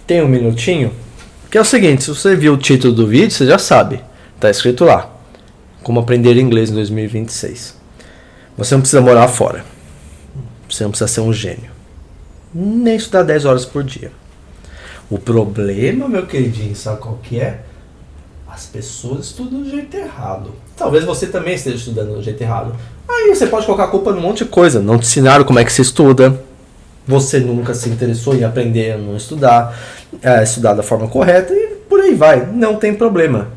Tem um minutinho? Que é o seguinte, se você viu o título do vídeo, você já sabe. Tá escrito lá. Como aprender inglês em 2026. Você não precisa morar fora. Você não precisa ser um gênio. Nem estudar 10 horas por dia. O problema, meu queridinho, sabe qual que é? As pessoas estudam do jeito errado. Talvez você também esteja estudando do jeito errado. Aí você pode colocar a culpa num monte de coisa. Não te ensinaram como é que se estuda. Você nunca se interessou em aprender a não estudar. Estudar da forma correta e por aí vai. Não tem problema.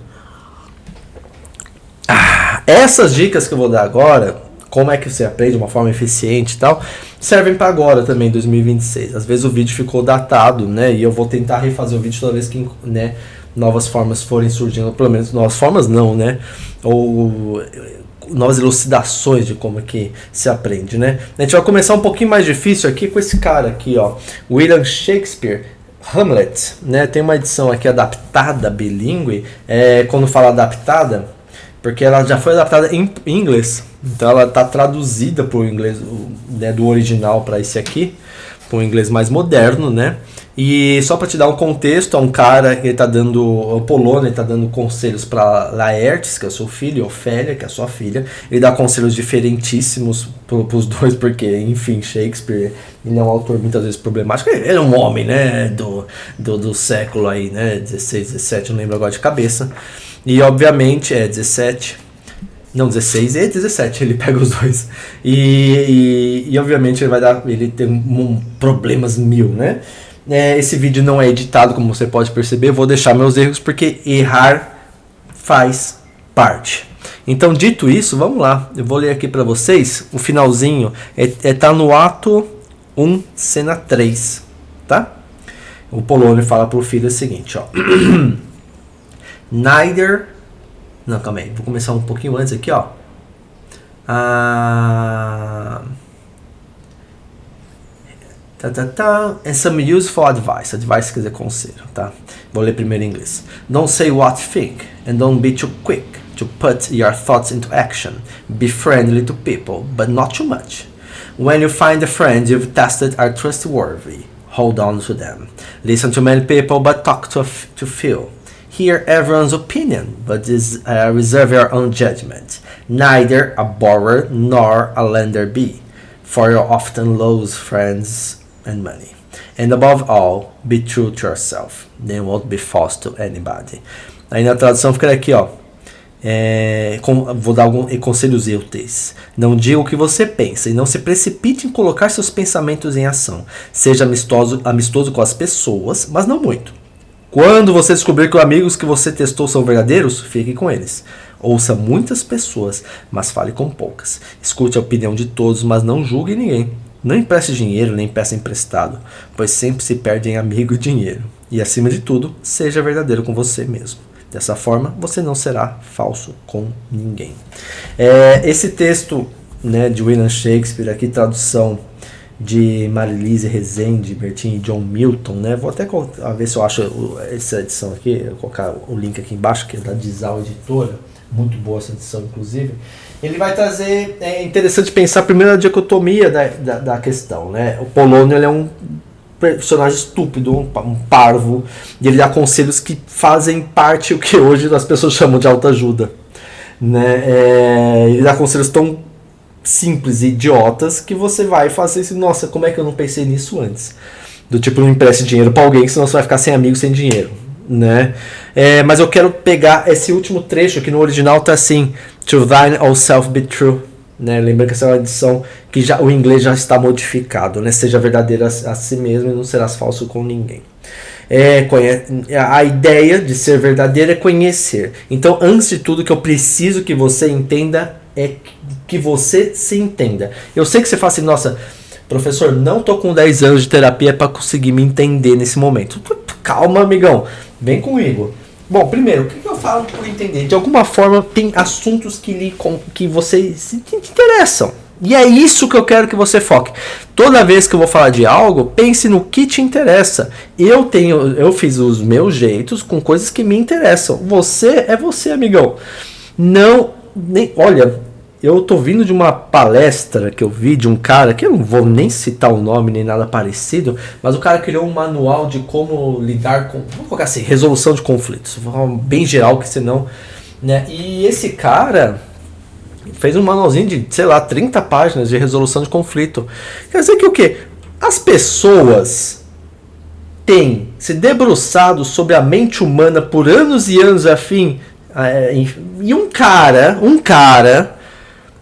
Essas dicas que eu vou dar agora, como é que você aprende de uma forma eficiente e tal, servem para agora também, 2026. Às vezes o vídeo ficou datado, né? E eu vou tentar refazer o vídeo toda vez que, né, novas formas forem surgindo. Pelo menos novas formas não, né? Ou novas elucidações de como que se aprende, né? A gente vai começar um pouquinho mais difícil aqui com esse cara aqui, ó. William Shakespeare, Hamlet, né? Tem uma edição aqui adaptada, bilíngue. Quando fala adaptada, porque ela já foi adaptada em inglês. Então ela está traduzida para o inglês, né, do original para esse aqui, para o inglês mais moderno, né? E só para te dar um contexto, é um cara que está dando, o Polônio, ele está dando conselhos para Laertes, que é o seu filho, e Ofélia, que é a sua filha. Ele dá conselhos diferentíssimos para os dois, porque, enfim, Shakespeare, ele é um autor muitas vezes problemático. Ele é um homem, né, do século aí, né, 16, 17, não lembro agora de cabeça. E obviamente 17, não 16 e 17, ele pega os dois. E obviamente ele tem problemas mil, né? Esse vídeo não é editado, como você pode perceber. Vou deixar meus erros porque errar faz parte. Então, dito isso, vamos lá. Eu vou ler aqui para vocês o finalzinho. Tá no ato 1, cena 3, tá? O Polônio fala pro filho o seguinte, ó. Neither... Não, calma aí. Vou começar um pouquinho antes aqui, ó. And some useful advice. Advice quer dizer conselho, tá? Vou ler primeiro em inglês. Don't say what you think. And don't be too quick to put your thoughts into action. Be friendly to people, but not too much. When you find the friends you've tested are trustworthy, hold on to them. Listen to many people, but talk to few. Hear everyone's opinion, but reserve your own judgment. Neither a borrower nor a lender be, for you often lose friends and money. And above all, be true to yourself. Then won't be false to anybody. Aí na tradução fica aqui, ó. Vou dar alguns conselhos úteis. Não diga o que você pensa e não se precipite em colocar seus pensamentos em ação. Seja amistoso com as pessoas, mas não muito. Quando você descobrir que os amigos que você testou são verdadeiros, fique com eles. Ouça muitas pessoas, mas fale com poucas. Escute a opinião de todos, mas não julgue ninguém. Não empreste dinheiro, nem peça emprestado, pois sempre se perde em amigo e dinheiro. E acima de tudo, seja verdadeiro com você mesmo. Dessa forma, você não será falso com ninguém. Esse texto, né, de William Shakespeare, aqui tradução de Marilise Rezende, Bertin e John Milton, né? Vou até ver se eu acho essa edição aqui, eu vou colocar o link aqui embaixo, que é da Dizal Editora, muito boa essa edição, inclusive. Ele vai trazer, é interessante pensar primeiro a dicotomia da questão, né? O Polônio, ele é um personagem estúpido, um parvo, e ele dá conselhos que fazem parte do que hoje as pessoas chamam de autoajuda, né? Ele dá conselhos tão simples e idiotas que você vai fazer assim, nossa, como é que eu não pensei nisso antes? Do tipo, não empreste dinheiro pra alguém, senão você vai ficar sem amigos, sem dinheiro, né? Mas eu quero pegar esse último trecho que no original tá assim, to thine own self be true, né? Lembra que essa é uma edição que o inglês já está modificado, né? Seja verdadeiro a si mesmo e não serás falso com ninguém. A ideia de ser verdadeiro é conhecer. Então, antes de tudo, que eu preciso que você entenda é que você se entenda. Eu sei que você fala assim, nossa, professor, não tô com 10 anos de terapia para conseguir me entender nesse momento. Calma, amigão, vem comigo. Bom, primeiro, o que eu falo por entender? De alguma forma, tem assuntos que você se interessam. E é isso que eu quero que você foque. Toda vez que eu vou falar de algo, pense no que te interessa. Eu fiz os meus jeitos com coisas que me interessam. Você é você, amigão. Olha, eu tô vindo de uma palestra que eu vi de um cara, que eu não vou nem citar o nome nem nada parecido, mas o cara criou um manual de como lidar com, vamos colocar assim, resolução de conflitos, bem geral, que senão, né? E esse cara fez um manualzinho de, sei lá, 30 páginas de resolução de conflito. Quer dizer que o quê? As pessoas têm se debruçado sobre a mente humana por anos e anos afim, e um cara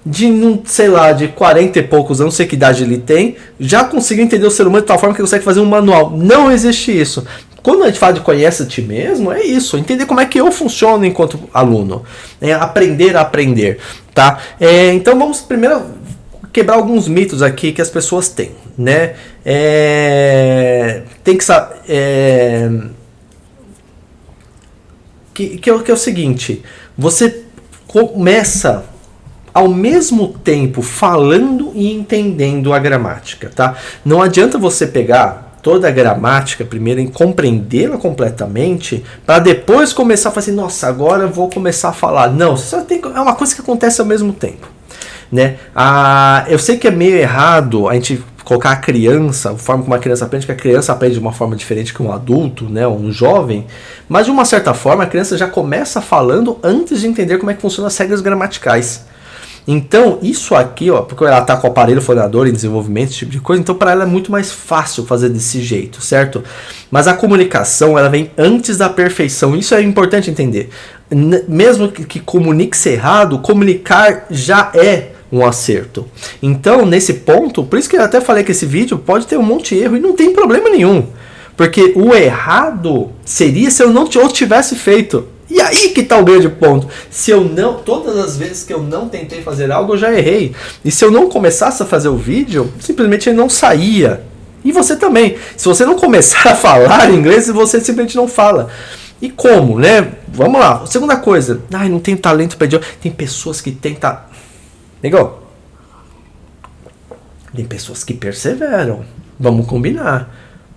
de, sei lá, de 40 e poucos anos, não sei que idade ele tem, já conseguiu entender o ser humano de tal forma que consegue fazer um manual. Não existe isso. Quando a gente fala de conhece a ti mesmo, é isso, entender como é que eu funciono enquanto aluno, aprender a aprender, tá? Então vamos primeiro quebrar alguns mitos aqui que as pessoas têm, né? Tem que saber que é o seguinte, você começa ao mesmo tempo falando e entendendo a gramática, tá? Não adianta você pegar toda a gramática primeiro e compreendê-la completamente para depois começar a fazer, nossa, agora eu vou começar a falar. Não, você só tem, é uma coisa que acontece ao mesmo tempo, né? Eu sei que é meio errado a gente colocar a criança, a forma como a criança aprende, que a criança aprende de uma forma diferente que um adulto, né, um jovem, mas de uma certa forma a criança já começa falando antes de entender como é que funcionam as regras gramaticais. Então, isso aqui, ó, porque ela está com o aparelho fonador em desenvolvimento, esse tipo de coisa, então para ela é muito mais fácil fazer desse jeito, certo? Mas a comunicação, ela vem antes da perfeição, isso é importante entender. Mesmo que comunique-se errado, comunicar já é um acerto. Então, nesse ponto, por isso que eu até falei que esse vídeo pode ter um monte de erro e não tem problema nenhum. Porque o errado seria se eu não tivesse feito. E aí que tá o grande ponto. Se eu não, todas as vezes que eu não tentei fazer algo, eu já errei. E se eu não começasse a fazer o vídeo, simplesmente ele não saía. E você também. Se você não começar a falar inglês, você simplesmente não fala. E como, né? Vamos lá. Segunda coisa. Ai, não tenho talento para idioma. Tem pessoas que tentam. Legal. Tem pessoas que perseveram. Vamos combinar.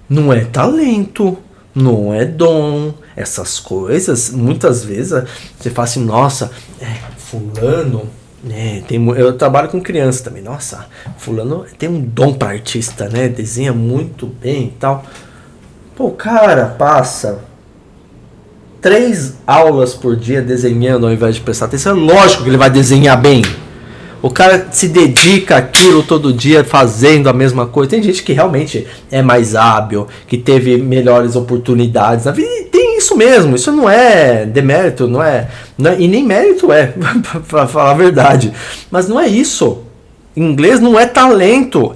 Não é talento. Não é dom. Essas coisas, muitas vezes, você fala assim, nossa, fulano, eu trabalho com criança também, nossa, fulano tem um dom para artista, né, desenha muito bem e tal. Pô, o cara passa 3 aulas por dia desenhando ao invés de prestar atenção, é lógico que ele vai desenhar bem. O cara se dedica àquilo todo dia fazendo a mesma coisa. Tem gente que realmente é mais hábil, que teve melhores oportunidades na vida. E tem isso mesmo. Isso não é demérito, não é e nem mérito é, para falar a verdade. Mas não é isso. Inglês não é talento.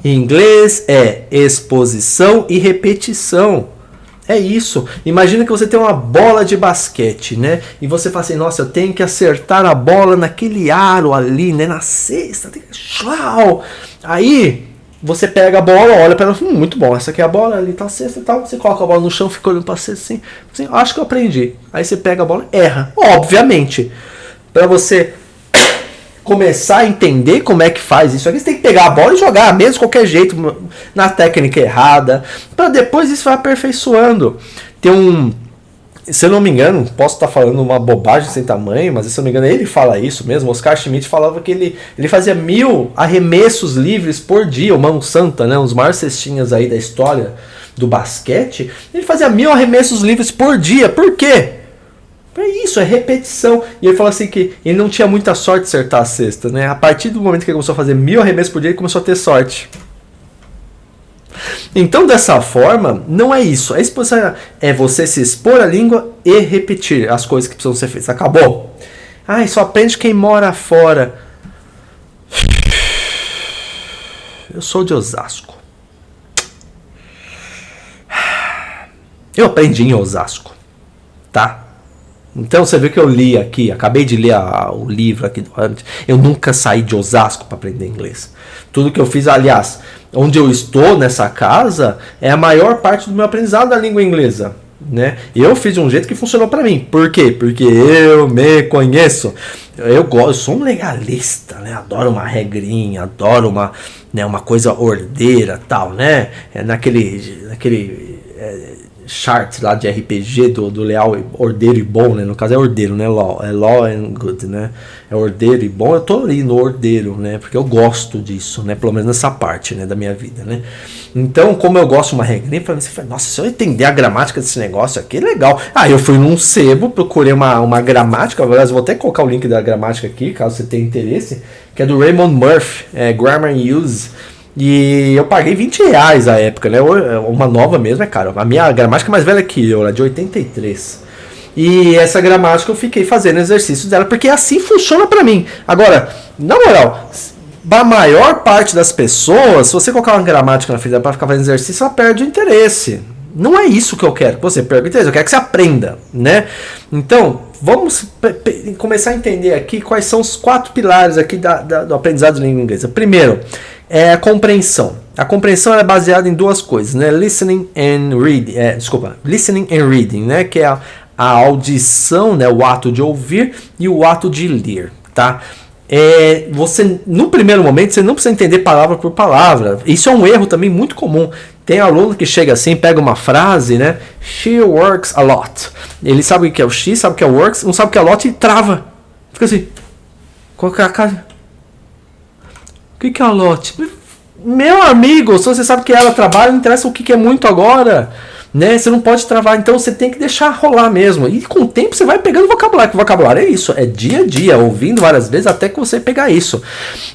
Inglês é exposição e repetição. É isso. Imagina que você tem uma bola de basquete, né? E você fala assim, nossa, eu tenho que acertar a bola naquele aro ali, né? Na cesta. Aí, você pega a bola, olha para ela, muito bom, essa aqui é a bola, ali tá a cesta e tal. Você coloca a bola no chão, fica olhando pra cesta assim, acho que eu aprendi. Aí você pega a bola, erra. Obviamente. Para você começar a entender como é que faz isso aqui, você tem que pegar a bola e jogar mesmo de qualquer jeito, na técnica errada, para depois isso vai aperfeiçoando. Se eu não me engano, posso estar falando uma bobagem sem tamanho, mas se eu não me engano ele fala isso mesmo, Oscar Schmidt falava que ele fazia 1000 arremessos livres por dia, o Mão Santa, né, um dos maiores cestinhas aí da história do basquete, ele fazia 1000 arremessos livres por dia. Por quê? É isso, é repetição. E ele falou assim que ele não tinha muita sorte de acertar a cesta, né? A partir do momento que ele começou a fazer 1000 arremessos por dia, ele começou a ter sorte. Então, dessa forma, não é isso. A exposição é você se expor à língua e repetir as coisas que precisam ser feitas. Acabou. Só aprende quem mora fora. Eu sou de Osasco. Eu aprendi em Osasco, tá? Então você viu que eu li aqui, acabei de ler o livro aqui do antes. Eu nunca saí de Osasco para aprender inglês. Tudo que eu fiz, aliás, onde eu estou nessa casa, é a maior parte do meu aprendizado da língua inglesa, né? Eu fiz de um jeito que funcionou para mim. Por quê? Porque eu me conheço. Eu sou um legalista, né? Adoro uma regrinha, adoro uma coisa ordeira, tal, né? chart lá de RPG do leal, ordeiro e bom, né? No caso é ordeiro, né? Law and good, né? É ordeiro e bom. Eu tô ali no ordeiro, né? Porque eu gosto disso, né? Pelo menos nessa parte, né? Da minha vida, né? Então, como eu gosto de uma regrinha, pra mim, você fala, nossa, se eu entender a gramática desse negócio aqui, legal. Eu fui num sebo, procurei uma gramática, aliás, vou até colocar o link da gramática aqui, caso você tenha interesse, que é do Raymond Murphy, Grammar Use. E eu paguei R$20 à época, né? Uma nova mesmo, é caro. A minha gramática é mais velha que eu, ela é de 83. E essa gramática eu fiquei fazendo exercícios dela, porque assim funciona pra mim. Agora, na moral, a maior parte das pessoas, se você colocar uma gramática na frente dela pra ficar fazendo exercício, ela perde o interesse. Não é isso que eu quero que você perca o interesse, eu quero que você aprenda, né? Então, vamos começar a entender aqui quais são os 4 pilares aqui do aprendizado de língua inglesa. Primeiro, é a compreensão. A compreensão é baseada em 2 coisas, né? Listening and reading, listening and reading, né? Que é a audição, né? O ato de ouvir e o ato de ler, tá? Você, no primeiro momento, você não precisa entender palavra por palavra. Isso é um erro também muito comum. Tem aluno que chega assim, pega uma frase, né? She works a lot. Ele sabe o que é o she, sabe o que é o works, não sabe o que é a lot e trava. Fica assim. Qual que é a cara? O que é a lot? Meu amigo, se você sabe que ela trabalha, não interessa o que é muito agora. Né? Você não pode travar, então você tem que deixar rolar mesmo. E com o tempo você vai pegando vocabulário. O vocabulário é isso, é dia a dia, ouvindo várias vezes até que você pegar isso.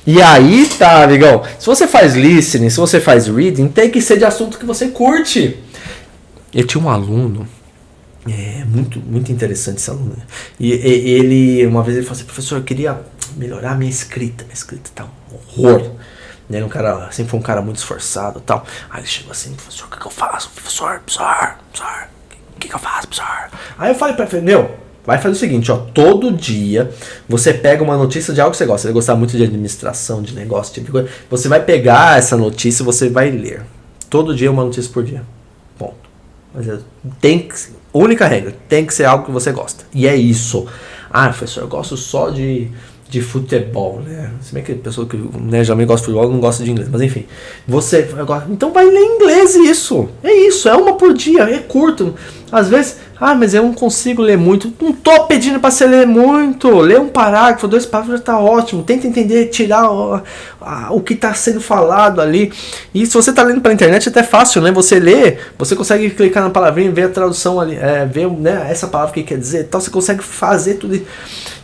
E aí tá, amigão. Se você faz listening, se você faz reading, tem que ser de assunto que você curte. Eu tinha um aluno, muito interessante esse aluno. E ele, uma vez ele falou assim, professor, eu queria melhorar a minha escrita. Minha escrita tá um horror. Ele um cara, sempre foi um cara muito esforçado e tal. Aí ele chegou assim, professor, o que eu faço? Professor, o que eu faço, professor? Aí eu falei pra ele, vai fazer o seguinte, ó, todo dia você pega uma notícia de algo que você gosta. Você gostar muito de administração, de negócio, tipo de coisa. Você vai pegar essa notícia e você vai ler. Todo dia uma notícia por dia. Ponto. Mas única regra, tem que ser algo que você gosta. E é isso. Professor, eu gosto só de futebol, né? Se bem que a pessoa que, né, já me gosta de futebol não gosta de inglês, mas enfim. Então vai ler inglês isso. É isso, é uma por dia, é curto. Às vezes, mas eu não consigo ler muito. Não tô pedindo para você ler muito. Lê um parágrafo, 2 parágrafos já tá ótimo. Tenta entender, tirar o que tá sendo falado ali. E se você tá lendo pela internet, é até fácil, né? Você lê, você consegue clicar na palavrinha, ver a tradução ali, ver, né, essa palavra que quer dizer, então você consegue fazer tudo.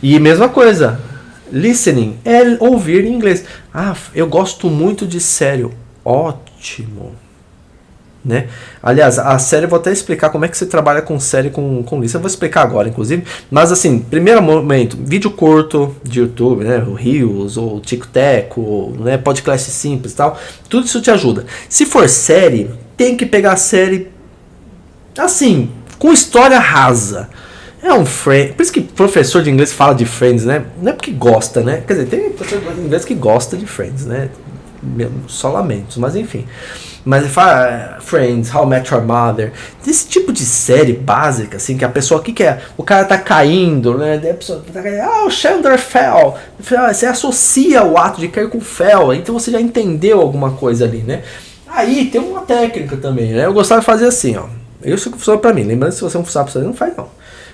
E mesma coisa, listening é ouvir em inglês. Eu gosto muito de série. Ótimo. Né? Aliás, a série eu vou até explicar como é que você trabalha com série com listening. Eu vou explicar agora, inclusive. Mas assim, primeiro momento, vídeo curto de YouTube, né? O Reels, ou TikTok, né? Podcast simples e tal. Tudo isso te ajuda. Se for série, tem que pegar a série assim, com história rasa. É um Friends. Por isso que professor de inglês fala de Friends, né? Não é porque gosta, né? Quer dizer, tem professor de inglês que gosta de Friends, né? Só lamentos, mas enfim. Mas ele fala Friends, How I Met Your Mother. Esse tipo de série básica, assim, que a pessoa, o que é? O cara tá caindo, né? A pessoa tá caindo, o Chandler fell. Você associa o ato de cair com fell, então você já entendeu alguma coisa ali, né? Aí tem uma técnica também, né? Eu gostava de fazer assim, ó. Isso que funciona pra mim. Lembrando que se você não sabe fazer, não faz não.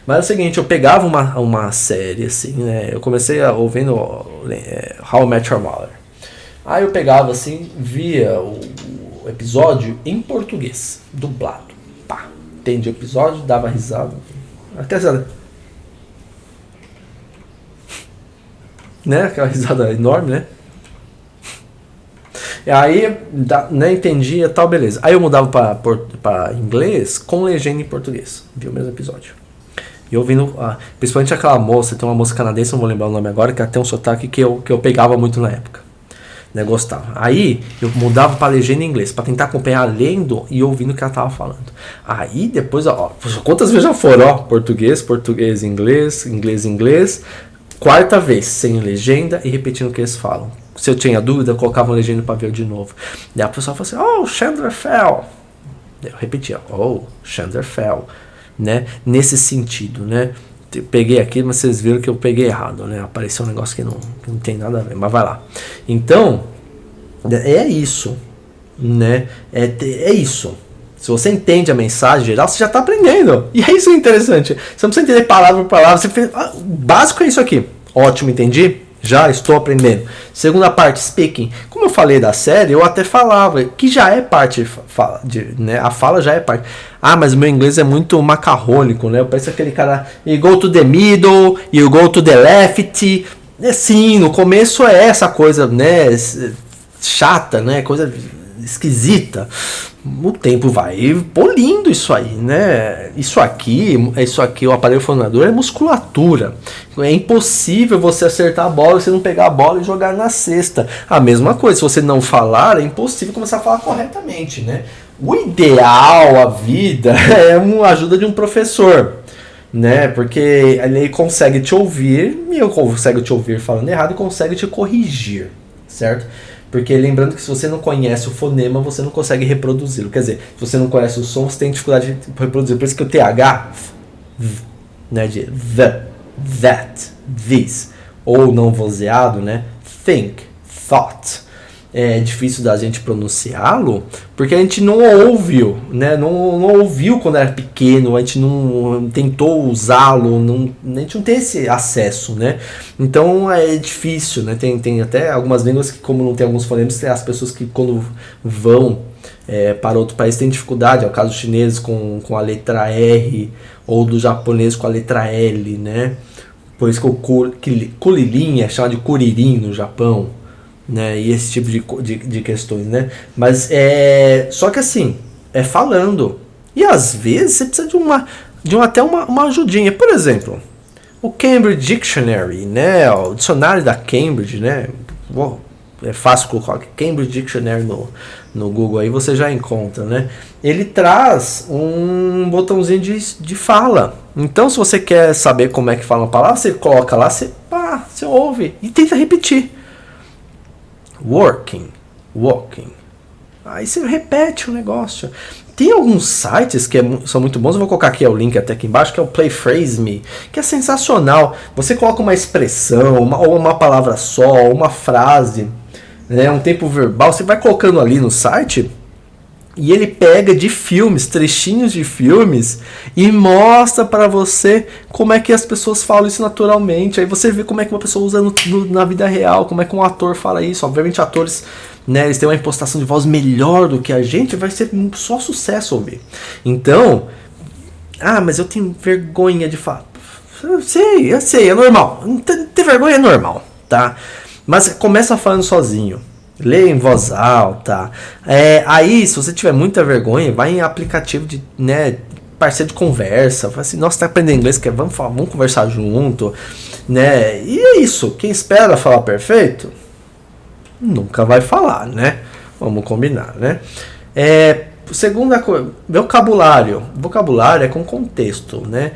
Mas é o seguinte, eu pegava uma série, assim, né? Eu comecei ouvindo How I Met Your Mother. Aí eu pegava, assim, via o episódio em português, dublado. Pá, entendi o episódio, dava risada. Até risada. Né? Aquela risada enorme, né? E aí, né, entendia e tal, beleza. Aí eu mudava pra inglês com legenda em português. Vi o mesmo episódio. E ouvindo, principalmente aquela moça, tem uma moça canadense, não vou lembrar o nome agora, que tem um sotaque que eu pegava muito na época. Né, gostava. Aí eu mudava para legenda em inglês, para tentar acompanhar lendo e ouvindo o que ela tava falando. Aí depois, quantas vezes já foram? Português, inglês, inglês. 4ª vez, sem legenda e repetindo o que eles falam. Se eu tinha dúvida, eu colocava uma legenda para ver de novo. Daí a pessoa falava assim, Chandler fell. Eu repetia, Chandler fell. Né? Nesse sentido, né? Eu peguei aqui, mas vocês viram que eu peguei errado, né? Apareceu um negócio que não tem nada a ver, mas vai lá. Então, é isso, né? É isso. Se você entende a mensagem geral, você já está aprendendo. E é isso interessante. Você não precisa entender palavra por palavra. Você fez, o básico é isso aqui. Ótimo, entendi? Já estou aprendendo. Segunda parte, speaking. Como eu falei da série, eu até falava, que já é parte, né? A fala já é parte. Ah, mas o meu inglês é muito macarrônico, né? Eu pareço aquele cara, you go to the middle, you go to the left. Sim, no começo é essa coisa, né? Chata, né? Coisa esquisita. O tempo vai polindo isso aí, né? Isso aqui, o aparelho fonador é musculatura. É impossível você acertar a bola, você não pegar a bola e jogar na cesta. A mesma coisa, se você não falar, é impossível começar a falar corretamente, né? O ideal, a vida, é uma ajuda de um professor, né? Porque ele consegue te ouvir, e eu consigo te ouvir falando errado e consegue te corrigir, certo? Porque lembrando que se você não conhece o fonema, você não consegue reproduzi-lo. Quer dizer, se você não conhece o som, você tem dificuldade de reproduzir. Por isso que o TH, né, de the, that, this, ou não vozeado, né, think, thought. É difícil da gente pronunciá-lo, porque a gente não ouviu, né? Não ouviu quando era pequeno, a gente não tentou usá-lo, a gente não tem esse acesso, né? Então é difícil, né? Tem até algumas línguas que, como não tem alguns fonemas, as pessoas que quando vão para outro país têm dificuldade. É o caso do chinês com a letra R, ou do japonês com a letra L, né? Por isso que o kuririn é chamado de kuririn no Japão, né, e esse tipo de questões, né? Mas só que assim, é falando. E às vezes você precisa até uma ajudinha. Por exemplo, o Cambridge Dictionary, né? O dicionário da Cambridge, né? É fácil colocar Cambridge Dictionary no Google, aí você já encontra, né? Ele traz um botãozinho de fala. Então, se você quer saber como é que fala uma palavra, você coloca lá, você ouve e tenta repetir. Working, walking. Aí você repete o negócio. Tem alguns sites que são muito bons. Eu vou colocar aqui o link até aqui embaixo, que é o Play Phrase Me, que é sensacional. Você coloca uma expressão, ou uma palavra só, uma frase, né, um tempo verbal. Você vai colocando ali no site e ele pega de filmes, trechinhos de filmes, e mostra para você como é que as pessoas falam isso naturalmente. Aí você vê como é que uma pessoa usa na vida real, como é que um ator fala isso. Obviamente atores, né, eles têm uma impostação de voz melhor do que a gente, vai ser só sucesso ouvir. Então, mas eu tenho vergonha de falar. Eu sei, é normal. Ter vergonha é normal, tá? Mas começa falando sozinho. Leia em voz alta. Aí, se você tiver muita vergonha, vai em aplicativo de, né, parceiro de conversa. Fala assim, nossa, tá aprendendo inglês, vamos conversar junto, né? E é isso. Quem espera falar perfeito, nunca vai falar, né? Vamos combinar, né? Segunda coisa, vocabulário. Vocabulário é com contexto, né?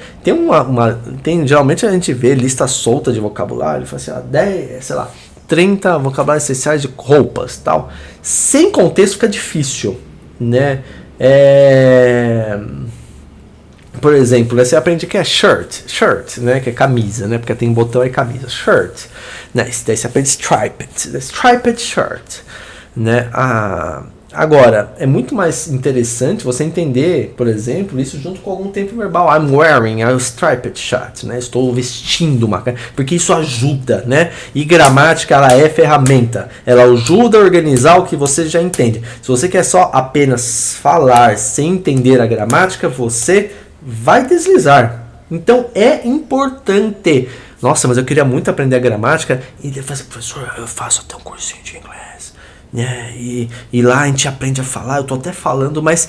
Geralmente a gente vê lista solta de vocabulário, fala assim, 10, sei lá, 30 vocabulários essenciais de roupas, tal. Sem contexto fica difícil, né? Por exemplo, você aprende que é shirt, né? Que é camisa, né? Porque tem botão e camisa, shirt, né? Daí você aprende striped shirt, né? Agora, é muito mais interessante você entender, por exemplo, isso junto com algum tempo verbal. I'm wearing a striped shirt, né? Estou vestindo uma... Porque isso ajuda, né? E gramática, ela é ferramenta. Ela ajuda a organizar o que você já entende. Se você quer só apenas falar sem entender a gramática, você vai deslizar. Então, é importante. Nossa, mas eu queria muito aprender a gramática. E ele fala assim, professor, eu faço até um cursinho de inglês. E lá a gente aprende a falar, eu tô até falando, mas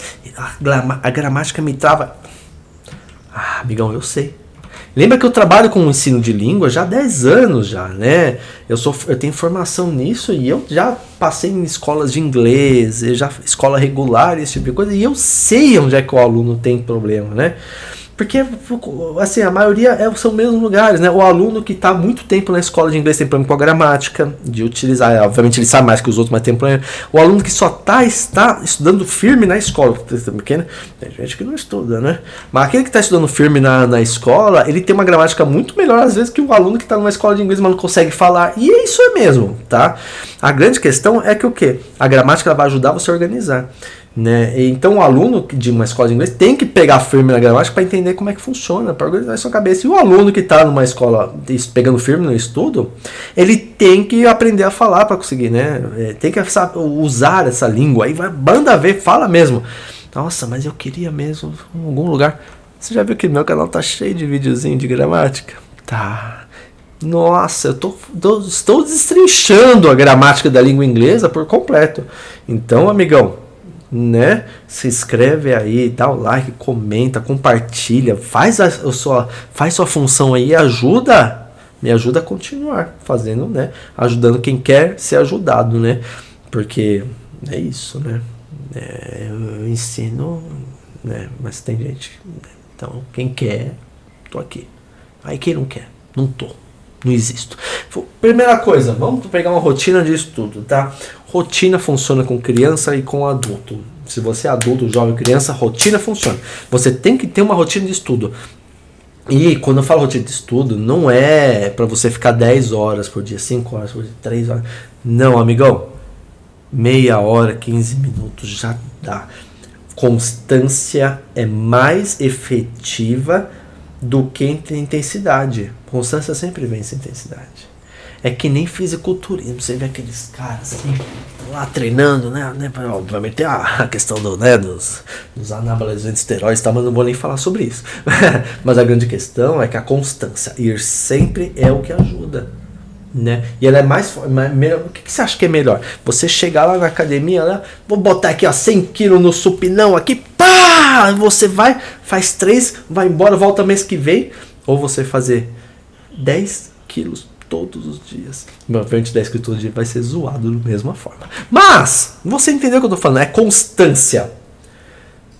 a gramática me trava. Amigão, eu sei. Lembra que eu trabalho com o ensino de língua já há 10 anos já, né? Eu tenho formação nisso e eu já passei em escolas de inglês, escola regular, esse tipo de coisa, e eu sei onde é que o aluno tem problema, né? Porque, assim, a maioria são os mesmos lugares, né? O aluno que está muito tempo na escola de inglês tem problema com a gramática, de utilizar, obviamente ele sabe mais que os outros, mas tem problema. O aluno que só está estudando firme na escola, pequena, tem gente que não estuda, né? Mas aquele que está estudando firme na escola, ele tem uma gramática muito melhor, às vezes, que o aluno que está numa escola de inglês, mas não consegue falar. E isso é mesmo, tá? A grande questão é que o quê? A gramática ela vai ajudar você a organizar. Né? Então o aluno de uma escola de inglês tem que pegar firme na gramática para entender como é que funciona, para organizar sua cabeça. E o aluno que está numa escola pegando firme no estudo, ele tem que aprender a falar para conseguir, né? Tem que usar essa língua. Aí vai, banda ver, fala mesmo. Nossa, mas eu queria mesmo em algum lugar. Você já viu que meu canal tá cheio de videozinho de gramática? Tá. Nossa, estou destrinchando a gramática da língua inglesa por completo. Então, amigão, né? Se inscreve aí, dá o like, comenta, compartilha, faz sua função aí e me ajuda a continuar fazendo, né? Ajudando quem quer ser ajudado, né? Porque é isso, né? Eu ensino, né? Mas tem gente, né? Então quem quer, tô aqui. Aí quem não quer, não tô. Não existo. Primeira coisa, vamos pegar uma rotina de estudo, tá? Rotina funciona com criança e com adulto. Se você é adulto, jovem, criança, rotina funciona. Você tem que ter uma rotina de estudo. E quando eu falo rotina de estudo, não é para você ficar 10 horas por dia, 5 horas por dia, 3 horas. Não, amigão. Meia hora, 15 minutos já dá. Constância é mais efetiva do que intensidade. Constância sempre vence intensidade. É que nem fisiculturismo. Você vê aqueles caras assim, lá treinando, né? Obviamente tem a questão dos anabolizantes, esteroides, tá? Mas não vou nem falar sobre isso. Mas a grande questão é que a constância, ir sempre é o que ajuda. Né? E ela é melhor. O que você acha que é melhor? Você chegar lá na academia, né? Vou botar aqui, ó, 100 kg no supinão aqui, pá! Você vai, faz 3, vai embora, volta mês que vem. Ou você fazer 10 quilos todos os dias. Meu, 10 quilos todo dia vai ser zoado da mesma forma. Mas, você entendeu o que eu tô falando? É constância.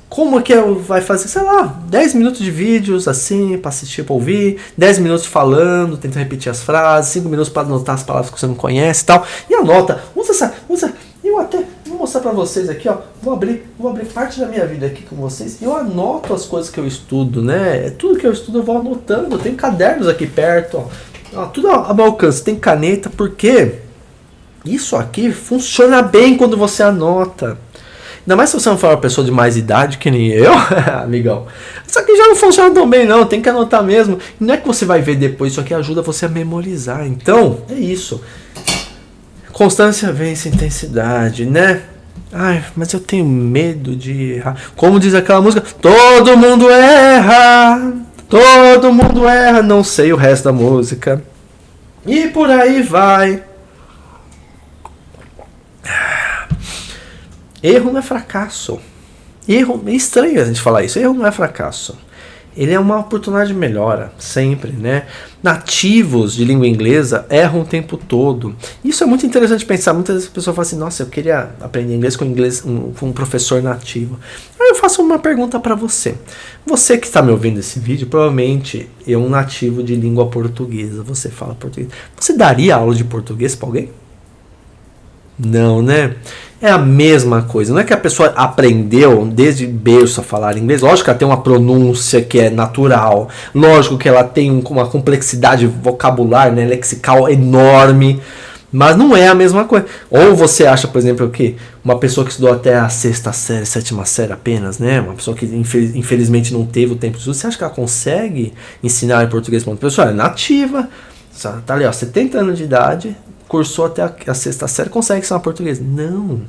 Como é que vai fazer, sei lá, 10 minutos de vídeos assim, para assistir, para ouvir, 10 minutos falando, tentando repetir as frases, 5 minutos para anotar as palavras que você não conhece e tal. E anota, usa, eu até vou mostrar para vocês aqui, ó, vou abrir parte da minha vida aqui com vocês. Eu anoto as coisas que eu estudo, né? Tudo que eu estudo eu vou anotando, tem cadernos aqui perto, ó, tudo ao meu alcance, tem caneta, porque isso aqui funciona bem quando você anota. Ainda mais se você não for uma pessoa de mais idade que nem eu, amigão. Isso aqui já não funciona tão bem não, tem que anotar mesmo. E não é que você vai ver depois, isso aqui ajuda você a memorizar. Então, é isso. Constância vence intensidade, né? Ai, mas eu tenho medo de errar. Como diz aquela música, todo mundo erra, não sei o resto da música. E por aí vai. Erro não é fracasso. Erro, é estranho a gente falar isso. Erro não é fracasso. Ele é uma oportunidade de melhora, sempre, né? Nativos de língua inglesa erram o tempo todo. Isso é muito interessante pensar. Muitas vezes a pessoa fala assim, nossa, eu queria aprender inglês com um professor nativo. Aí eu faço uma pergunta para você. Você que está me ouvindo esse vídeo, provavelmente é um nativo de língua portuguesa. Você fala português. Você daria aula de português para alguém? Não, né? É a mesma coisa. Não é que a pessoa aprendeu desde berço a falar inglês. Lógico que ela tem uma pronúncia que é natural. Lógico que ela tem uma complexidade vocabular, né, lexical enorme. Mas não é a mesma coisa. Ou você acha, por exemplo, que uma pessoa que estudou até a 6ª série, 7ª série apenas, né? Uma pessoa que infelizmente não teve o tempo de estudo. Você acha que ela consegue ensinar em português para uma pessoa? É nativa. Tá ali, ó, 70 anos de idade. Cursou até a 6ª série, consegue ensinar português? Não,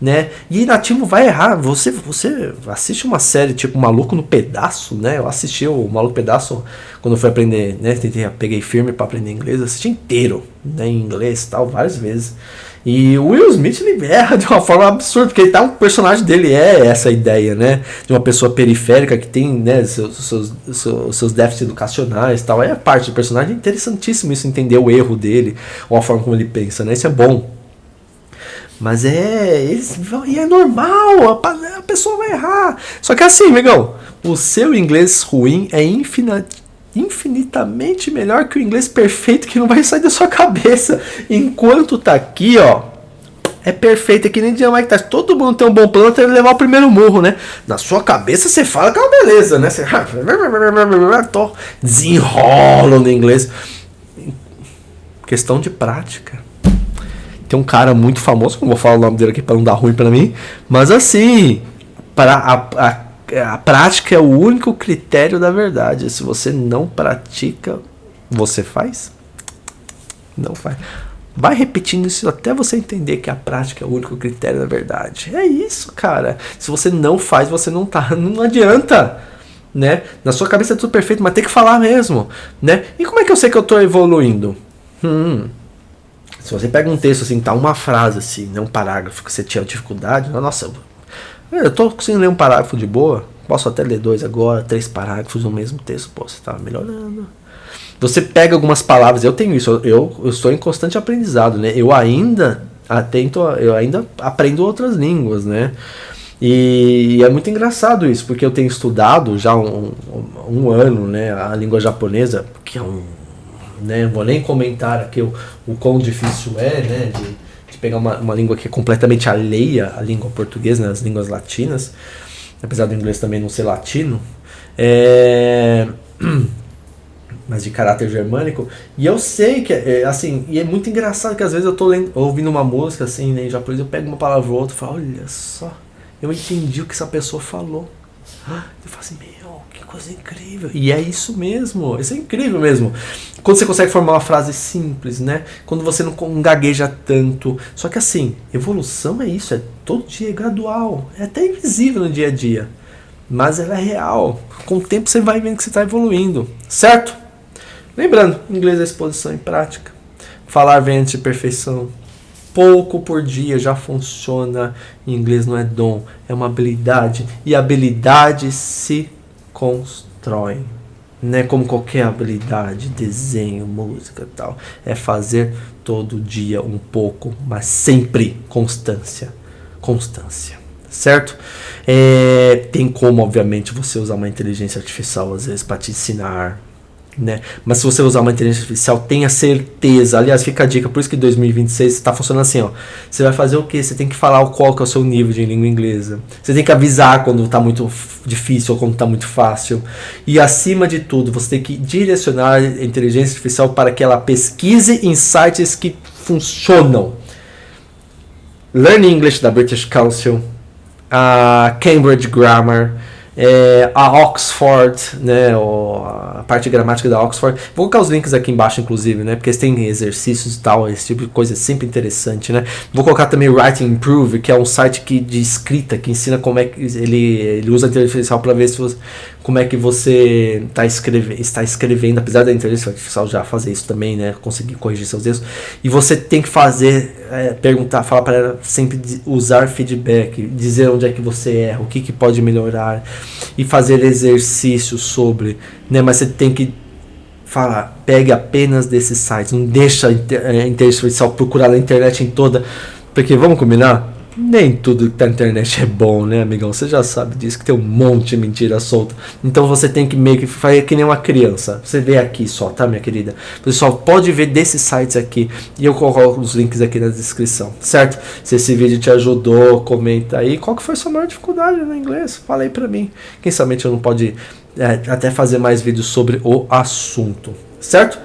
né? E nativo vai errar. Você assiste uma série tipo Maluco no Pedaço, né? Eu assisti o Maluco no Pedaço quando eu fui aprender, né? Peguei firme para aprender inglês, assisti inteiro, né? Em inglês e tal, várias vezes. E o Will Smith, ele erra de uma forma absurda, porque o personagem dele é essa ideia, né? De uma pessoa periférica que tem, né, seus déficits educacionais e tal. É parte do personagem. É interessantíssimo isso, entender o erro dele, ou a forma como ele pensa, né? Isso é bom. Mas e é normal, a pessoa vai errar. Só que assim, amigão, o seu inglês ruim é infinitamente melhor que o inglês perfeito que não vai sair da sua cabeça. Enquanto tá aqui, ó, é perfeito, é que nem Mike Tyson. Todo mundo tem um bom plano até levar o primeiro murro, né? Na sua cabeça você fala que é uma beleza, né? Você desenrola no inglês. Questão de prática. Tem um cara muito famoso, não vou falar o nome dele aqui para não dar ruim para mim, mas assim, a prática é o único critério da verdade. Se você não pratica, você faz? Não faz. Vai repetindo isso até você entender que a prática é o único critério da verdade. É isso, cara. Se você não faz, você não tá. Não adianta, né? Na sua cabeça é tudo perfeito, mas tem que falar mesmo, né? E como é que eu sei que eu tô evoluindo? Se você pega um texto assim, tá uma frase assim, né, um parágrafo que você tinha dificuldade, nossa, eu tô conseguindo ler um parágrafo de boa, posso até ler 2 agora, 3 parágrafos no mesmo texto, pô, você tá melhorando. Você pega algumas palavras, eu tenho isso, eu estou em constante aprendizado, né? Eu ainda aprendo outras línguas, né? E é muito engraçado isso, porque eu tenho estudado já um ano, né, a língua japonesa, que é né, vou nem comentar aqui o quão difícil é, né, de pegar uma língua que é completamente alheia à língua portuguesa, né, as línguas latinas, apesar do inglês também não ser latino, mas de caráter germânico. E eu sei que assim, e é muito engraçado que às vezes eu tô ouvindo uma música assim, né, em japonês, eu pego uma palavra ou outra e falo, olha só, eu entendi o que essa pessoa falou. Eu falo assim, meu, que coisa incrível. E é isso mesmo, isso é incrível mesmo. Quando você consegue formar uma frase simples, né? Quando você não gagueja tanto. Só que assim, evolução é isso, é todo dia, é gradual. É até invisível no dia a dia. Mas ela é real. Com o tempo você vai vendo que você está evoluindo. Certo? Lembrando, inglês é exposição em prática. Falar vem antes de perfeição. Pouco por dia já funciona. Inglês não é dom, é uma habilidade. E habilidade se constrói. Não é como qualquer habilidade, desenho, música e tal. É fazer todo dia um pouco, mas sempre constância. Constância. Certo? Tem como, obviamente, você usar uma inteligência artificial às vezes para te ensinar, né? Mas se você usar uma inteligência artificial, tenha certeza. Aliás, fica a dica, por isso que 2026 está funcionando assim, ó. Você vai fazer o quê? Você tem que falar qual que é o seu nível de língua inglesa. Você tem que avisar quando está muito difícil ou quando está muito fácil. E acima de tudo, você tem que direcionar a inteligência artificial para que ela pesquise em sites que funcionam. Learn English da British Council, a Cambridge Grammar, a Oxford, né, a parte gramática da Oxford. Vou colocar os links aqui embaixo, inclusive, né, porque eles têm exercícios e tal, esse tipo de coisa é sempre interessante, né. Vou colocar também o Writing Improve, que é um site de escrita, que ensina como é que ele usa a inteligência artificial para ver como é que você está escrevendo, apesar da inteligência artificial já fazer isso também, né, conseguir corrigir seus erros. E você tem que perguntar, falar para ela sempre usar feedback, dizer onde é que você erra, o que pode melhorar, e fazer exercícios sobre, né? Mas você tem que falar, pegue apenas desses sites, não deixa a inteligência artificial procurar na internet em toda, porque vamos combinar, nem tudo que tá na internet é bom, né, amigão? Você já sabe disso, que tem um monte de mentira solta. Então você tem que meio que fazer que nem uma criança. Você vê aqui só, tá, minha querida? Você só pode ver desses sites aqui. E eu coloco os links aqui na descrição, certo? Se esse vídeo te ajudou, comenta aí. Qual que foi a sua maior dificuldade no inglês? Fala aí pra mim. Quem sabe eu não pode até fazer mais vídeos sobre o assunto, certo?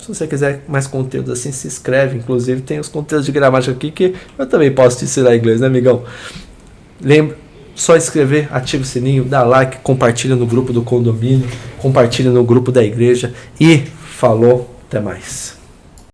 Se você quiser mais conteúdo assim, se inscreve. Inclusive tem os conteúdos de gramática aqui que eu também posso te ensinar inglês, né, amigão? Lembra, só inscrever, ativa o sininho, dá like, compartilha no grupo do condomínio, compartilha no grupo da igreja e falou, até mais.